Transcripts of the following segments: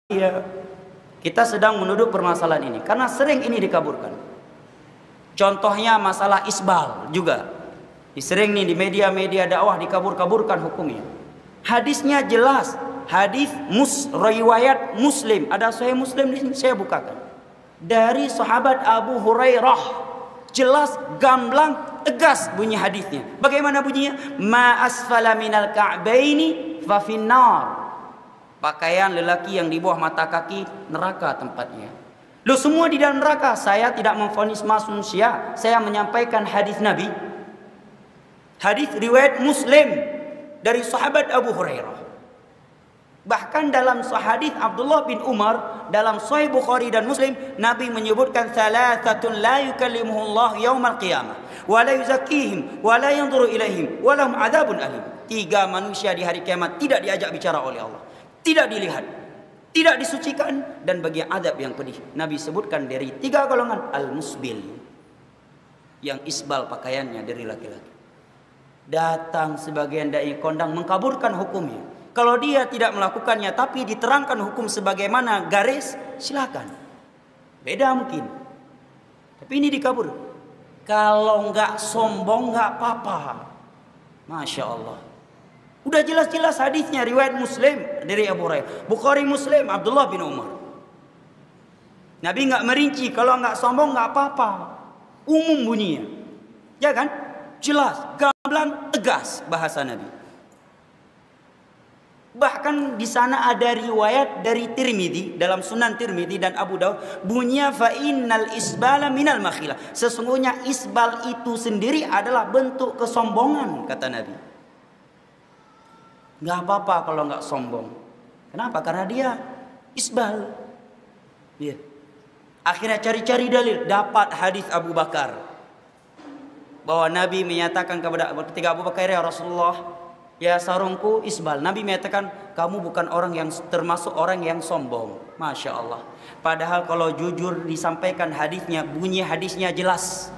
Ya, kita sedang menuduh permasalahan ini karena sering ini dikaburkan. Contohnya masalah isbal juga. Sering nih di media-media dakwah dikabur-kaburkan hukumnya. Hadisnya jelas, hadis riwayat Muslim. Ada Sahih Muslim di sini saya bukakan. Dari sahabat Abu Hurairah. Jelas, gamblang, tegas bunyi hadisnya. Bagaimana bunyinya? Ma asfala minal ka'baini fa finnar. Pakaian lelaki yang di bawah mata kaki neraka tempatnya. Lu semua di dalam neraka. Saya tidak memvonis manusia, saya menyampaikan hadis Nabi. Hadis riwayat Muslim dari sahabat Abu Hurairah. Bahkan dalam hadis Abdullah bin Umar dalam Sahih Bukhari dan Muslim, Nabi menyebutkan thalathatun la yukallimuhullah yaumal qiyamah wa la yuzakkihim wa la yanzuru ilaihim wa lahum adzabun alim. 3 manusia di hari kiamat tidak diajak bicara oleh Allah, tidak dilihat, tidak disucikan, dan bagi azab yang pedih. Nabi sebutkan dari 3 golongan. Al-musbil, yang isbal pakaiannya dari laki-laki. Datang sebagian dai kondang mengkaburkan hukumnya. Kalau dia tidak melakukannya tapi diterangkan hukum sebagaimana garis, silakan. Beda mungkin. Tapi ini dikabur. Kalau nggak sombong nggak apa-apa. Masya Allah. Udah jelas-jelas hadisnya riwayat Muslim dari Abu Hurairah. Bukhari Muslim Abdullah bin Umar. Nabi nggak merinci, kalau nggak sombong nggak apa-apa. Umum bunyinya. Ya kan? Jelas, gamblang, tegas bahasa Nabi. Bahkan di sana ada riwayat dari Tirmidzi dalam Sunan Tirmidzi dan Abu Daud, bunyinya fa innal isbala minal makhilah. Sesungguhnya isbal itu sendiri adalah bentuk kesombongan, kata Nabi. Nggak apa-apa kalau nggak sombong. Kenapa? Karena dia isbal. Ya. Akhirnya cari-cari dalil, dapat hadis Abu Bakar bahwa Nabi menyatakan ketika Abu Bakar, ya Rasulullah, ya sarungku isbal. Nabi menyatakan kamu bukan orang yang termasuk orang yang sombong. Masya Allah. Padahal kalau jujur disampaikan hadisnya, bunyi hadisnya jelas.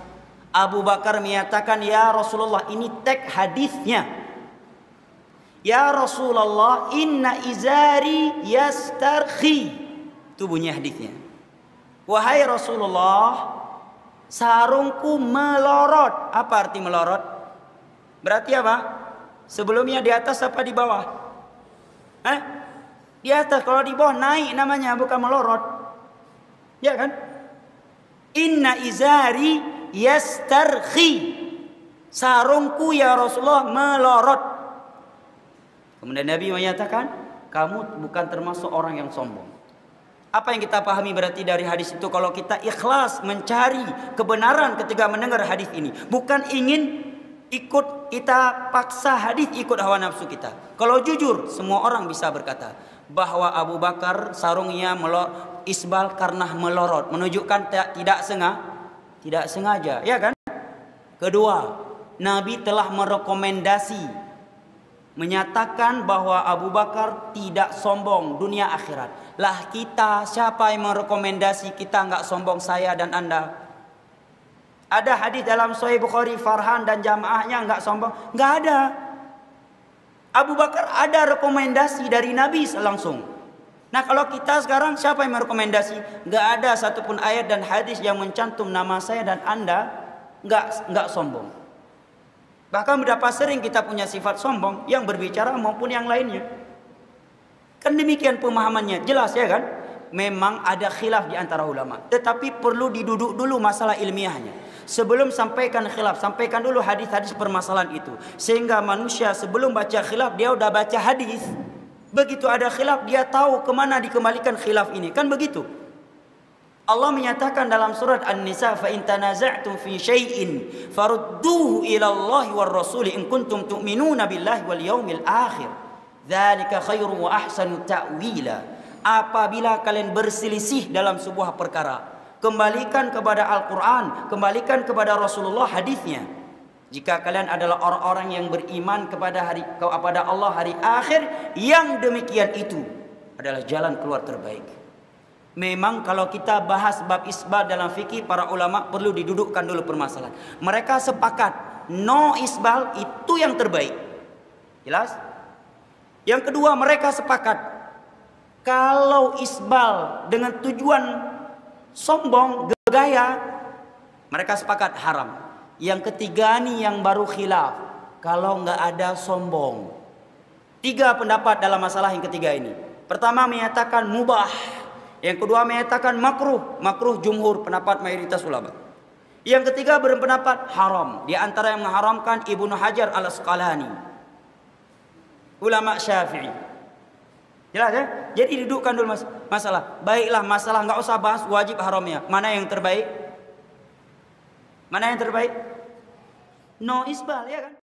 Abu Bakar menyatakan, ya Rasulullah, ini teks hadisnya. Ya Rasulullah, inna izari yastarkhi. Itu bunyi hadisnya. Wahai Rasulullah, sarungku melorot. Apa arti melorot? Berarti apa? Sebelumnya di atas apa di bawah? Di atas. Kalau di bawah naik namanya, bukan melorot. Ya kan? Inna izari yastarkhi. Sarungku ya Rasulullah melorot. Kemudian Nabi menyatakan, kamu bukan termasuk orang yang sombong. Apa yang kita pahami berarti dari hadis itu? Kalau kita ikhlas mencari kebenaran ketika mendengar hadis ini, bukan ingin ikut kita paksa hadis ikut hawa nafsu kita. Kalau jujur, semua orang bisa berkata bahwa Abu Bakar sarungnya isbal karena melorot, menunjukkan tidak sengaja, ya kan? Kedua, Nabi telah merekomendasi, menyatakan bahwa Abu Bakar tidak sombong dunia akhirat. Lah kita, siapa yang merekomendasi kita nggak sombong, saya dan Anda? Ada hadis dalam Sahih Bukhari, Farhan dan jamaahnya nggak sombong? Nggak ada. Abu Bakar ada rekomendasi dari Nabi langsung. Nah kalau kita sekarang, siapa yang merekomendasi? Nggak ada satupun ayat dan hadis yang mencantum nama saya dan Anda nggak sombong. Bahkan berapa sering kita punya sifat sombong yang berbicara maupun yang lainnya. Kan demikian pemahamannya, jelas ya kan? Memang ada khilaf di antara ulama, tetapi perlu diduduk dulu masalah ilmiahnya. Sebelum sampaikan khilaf, sampaikan dulu hadis-hadis permasalahan itu. Sehingga manusia sebelum baca khilaf, dia udah baca hadis. Begitu ada khilaf, dia tahu kemana dikembalikan khilaf ini. Kan begitu. Allah menyatakan dalam surat An-Nisa, fa in tanaza'tum fi syai'in farudduhu ila Allah war rasul in kuntum tu'minuna billahi wal yaumil akhir. Dzalika khairun wa ahsanu ta'wila. Apabila kalian berselisih dalam sebuah perkara, kembalikan kepada Al-Qur'an, kembalikan kepada Rasulullah hadisnya. Jika kalian adalah orang-orang yang beriman kepada Allah hari akhir, yang demikian itu adalah jalan keluar terbaik. Memang kalau kita bahas bab isbal dalam fikih, para ulama perlu didudukkan dulu permasalahan. Mereka sepakat no isbal itu yang terbaik. Jelas? Yang kedua, mereka sepakat Kalau isbal dengan tujuan sombong, gaya, mereka sepakat haram. Yang ketiga nih yang baru khilaf. Kalau nggak ada sombong. 3 pendapat dalam masalah yang ketiga ini. Pertama menyatakan mubah. Yang kedua menyatakan makruh. Makruh jumhur, pendapat mayoritas ulama. Yang ketiga berpendapat haram. Di antara yang mengharamkan Ibnu Hajar al-Asqalani, ulama Syafi'i. Jelas ya? Jadi dudukkan dulu masalah. Baiklah, masalah nggak usah bahas wajib haramnya. Mana yang terbaik? Mana yang terbaik? No isbal, ya kan?